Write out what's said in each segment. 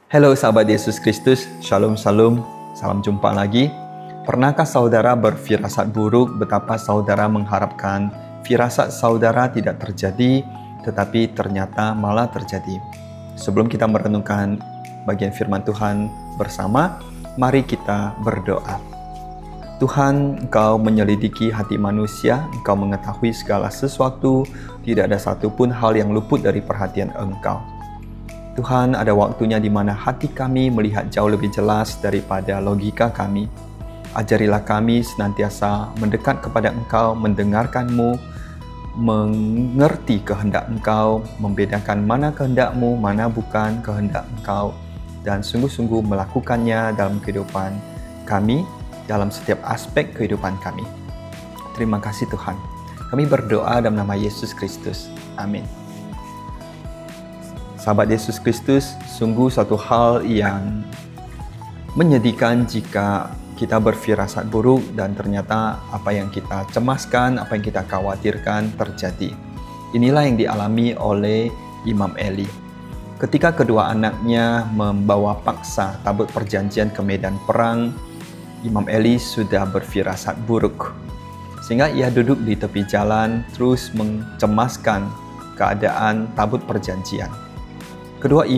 Halo sahabat Yesus Kristus, Shalom Shalom, salam jumpa lagi. Pernahkah saudara berfirasat buruk betapa saudara mengharapkan firasat saudara tidak terjadi, tetapi ternyata malah terjadi? Sebelum kita merenungkan bagian firman Tuhan bersama, mari kita berdoa. Tuhan, Engkau menyelidiki hati manusia, Engkau mengetahui segala sesuatu, tidak ada satupun hal yang luput dari perhatian Engkau. Tuhan, ada waktunya di mana hati kami melihat jauh lebih jelas daripada logika kami. Ajarilah kami senantiasa mendekat kepada Engkau, mendengarkan-Mu, mengerti kehendak Engkau, membedakan mana kehendak-Mu, mana bukan kehendak Engkau, dan sungguh-sungguh melakukannya dalam kehidupan kami, dalam setiap aspek kehidupan kami. Terima kasih Tuhan. Kami berdoa dalam nama Yesus Kristus. Amin. Sahabat Yesus Kristus, sungguh satu hal yang menyedihkan jika kita berfirasat buruk dan ternyata apa yang kita cemaskan, apa yang kita khawatirkan terjadi. Inilah yang dialami oleh Imam Eli. Ketika kedua anaknya membawa paksa tabut perjanjian ke medan perang, Imam Eli sudah berfirasat buruk. Sehingga ia duduk di tepi jalan terus mencemaskan keadaan tabut perjanjian. Kedua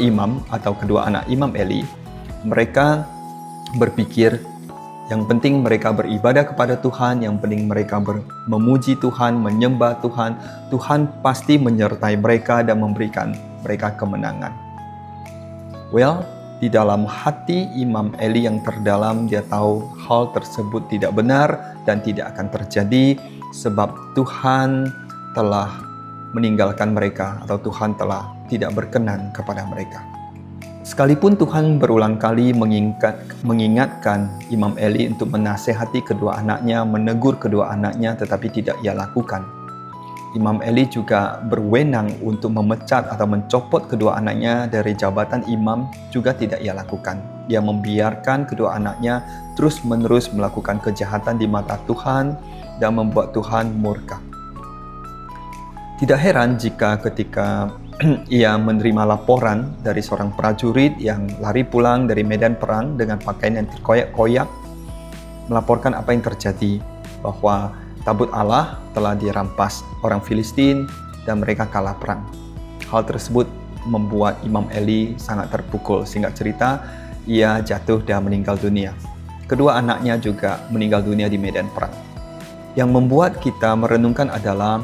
imam atau kedua anak Imam Eli, mereka berpikir yang penting mereka beribadah kepada Tuhan, yang penting mereka memuji Tuhan, menyembah Tuhan. Tuhan pasti menyertai mereka dan memberikan mereka kemenangan. Di dalam hati Imam Eli yang terdalam, dia tahu hal tersebut tidak benar dan tidak akan terjadi sebab Tuhan telah meninggalkan mereka atau Tuhan telah tidak berkenan kepada mereka. Sekalipun Tuhan berulang kali mengingatkan Imam Eli untuk menasehati kedua anaknya, menegur kedua anaknya, tetapi tidak ia lakukan. Imam Eli juga berwenang untuk memecat atau mencopot kedua anaknya dari jabatan imam, juga tidak ia lakukan. Ia membiarkan kedua anaknya terus-menerus melakukan kejahatan di mata Tuhan dan membuat Tuhan murka. Tidak heran jika ketika ia menerima laporan dari seorang prajurit yang lari pulang dari medan perang dengan pakaian yang terkoyak-koyak, melaporkan apa yang terjadi, bahwa tabut Allah telah dirampas orang Filistin dan mereka kalah perang. Hal tersebut membuat Imam Eli sangat terpukul, singkat cerita ia jatuh dan meninggal dunia. Kedua anaknya juga meninggal dunia di medan perang. Yang membuat kita merenungkan adalah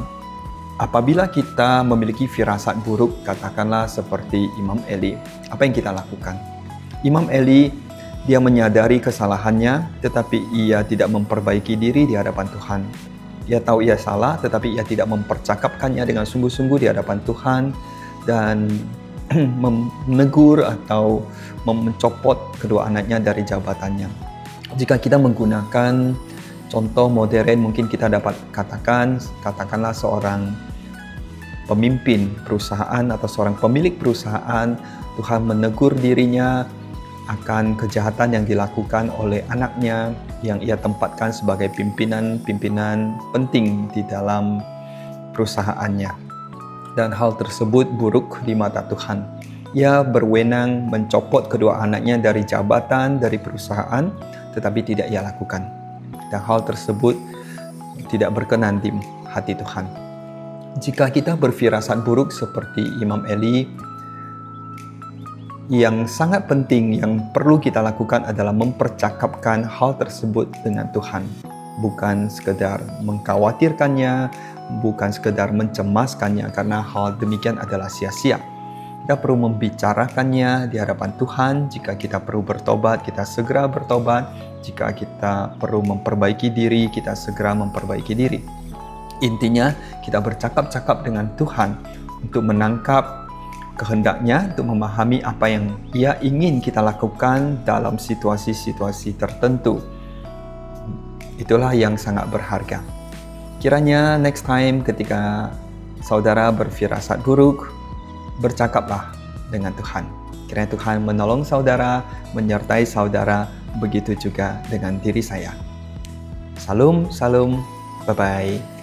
apabila kita memiliki firasat buruk, katakanlah seperti Imam Eli, apa yang kita lakukan? Imam Eli, dia menyadari kesalahannya, tetapi ia tidak memperbaiki diri di hadapan Tuhan. Ia tahu ia salah, tetapi ia tidak mempercakapkannya dengan sungguh-sungguh di hadapan Tuhan dan menegur atau mencopot kedua anaknya dari jabatannya. Jika kita menggunakan contoh modern, mungkin kita dapat katakanlah seorang pemimpin perusahaan atau seorang pemilik perusahaan, Tuhan menegur dirinya akan kejahatan yang dilakukan oleh anaknya yang ia tempatkan sebagai pimpinan penting di dalam perusahaannya. Dan hal tersebut buruk di mata Tuhan. Ia berwenang mencopot kedua anaknya dari jabatan, dari perusahaan, tetapi tidak ia lakukan. Dan hal tersebut tidak berkenan di hati Tuhan. Jika kita berfirasat buruk seperti Imam Eli, yang sangat penting yang perlu kita lakukan adalah mempercakapkan hal tersebut dengan Tuhan. Bukan sekedar mengkhawatirkannya, bukan sekedar mencemaskannya, karena hal demikian adalah sia-sia. Kita perlu membicarakannya di hadapan Tuhan. Jika kita perlu bertobat, kita segera bertobat. Jika kita perlu memperbaiki diri, kita segera memperbaiki diri. Intinya, kita bercakap-cakap dengan Tuhan untuk menangkap kehendaknya, untuk memahami apa yang Ia ingin kita lakukan dalam situasi-situasi tertentu. Itulah yang sangat berharga. Kiranya next time ketika saudara berfirasat buruk, bercakaplah dengan Tuhan. Kiranya Tuhan menolong saudara, menyertai saudara, begitu juga dengan diri saya. Salam, bye-bye.